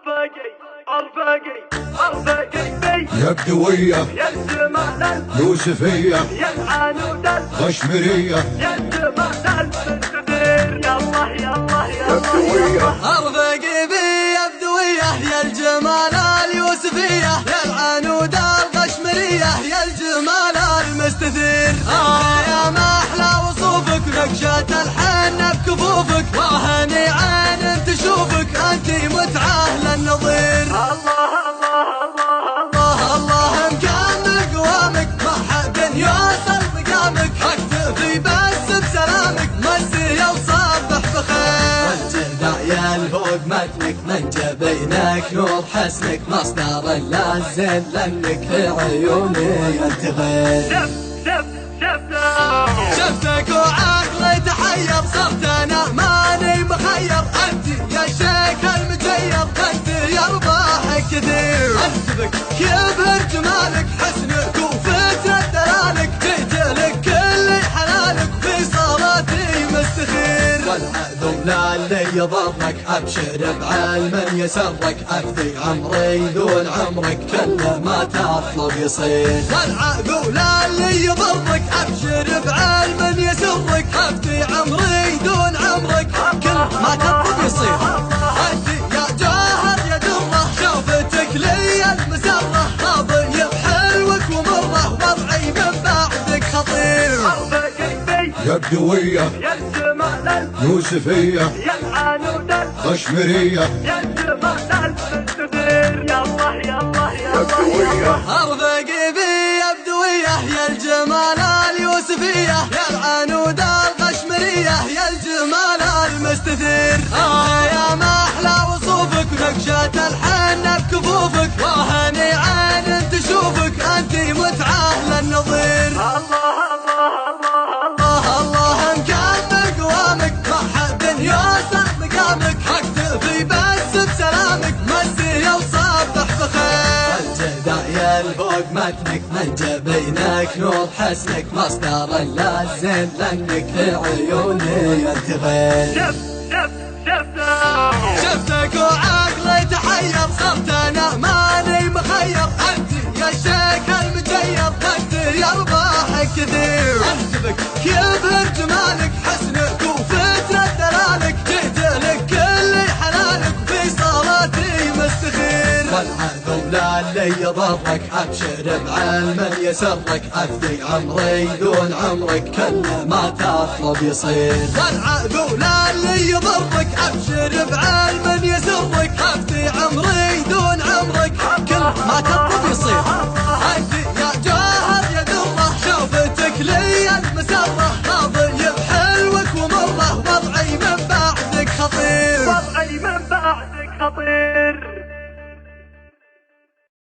عرفقي يا بدوية يا الجمال يوسفية يا العنود غشمرية يا الجمال الكبير يا الله يا الله يا بدوية عرفقي بي يا بدوية يا الجمال اليوسفية يا العنود الغشمرية يا الجمال المستثير يا ما أحلى وصوفك نقشة الحنة بكفوفك وهني عين تشوفك أنت متعة للنظير الله الله الله الله مكمل قوامك ما حد يوصل مقامك اكتفي بس بسلامك مسي وصبح بخير والجدع يلفوق متنك من جبينك نور حسنك مصدر اللازم لانك في عيوني انت غير شفتك وعقلي تحير صرت انا ماني مخير انت يا شيخ المجير انت يرضاحك كثير انت بك كبر جمالك حسنك وفترة دلالك جيت لك كل حلالك في صلاتي مستخير والعذب لا اللي يضرك ابشر بعلم يسرك افدي عمري دون عمرك كل ما تطلب يصير والعذب لا اللي يضرك ابشر بعلم يسرك افدي عمري دون عمرك كل ما تطلب يصير انت يا جوهر يا دره شوفتك لي المسره راضي بحلوك ومره وضعي من بعدك خطير يا بدوية يا الجمال يوسفية يا العنود غشمرية يا الجمال الكبير يا الله يا الله يا الله بدوية عرفقي بي يا بدوية يا الجمال اليوسفية يا العنود الغشمرية يا الجمال المستثير يا ما أحلى وصوفك نقشة الحنة بكفوفك وهني عين تشوفك أنت متعة للنظير الله الله مكمل قوامك ما حد يوصل مقامك اكتفي بس بسلامك مسي وصبح بخير الجدع يلفوق متنك من جبينك نور حسنك مصدر اللازم لانك في عيوني انت غير شفتك وعقلي تحير صرت انا ماني مخير انت يا شيخ المجير انت يرضاحك كثير انت بك كبر جمالك حسنك وفترة دلالك جيت لك كل حلالك في صلاتي مستخير والعذب لا اللي يضرك ابشر بعلم يسرك افدي عمري دون عمرك كل ما تطلب يصير والعذب لا اللي يضرك ابشر بعلم يسرك افدي عمري دون عمرك كل ما تطلب يصير انت يا جوهر يا دره شوفتك لي المسره راضي بحلوك ومره وضعي من بعدك خطير وضعي من بعدك خطير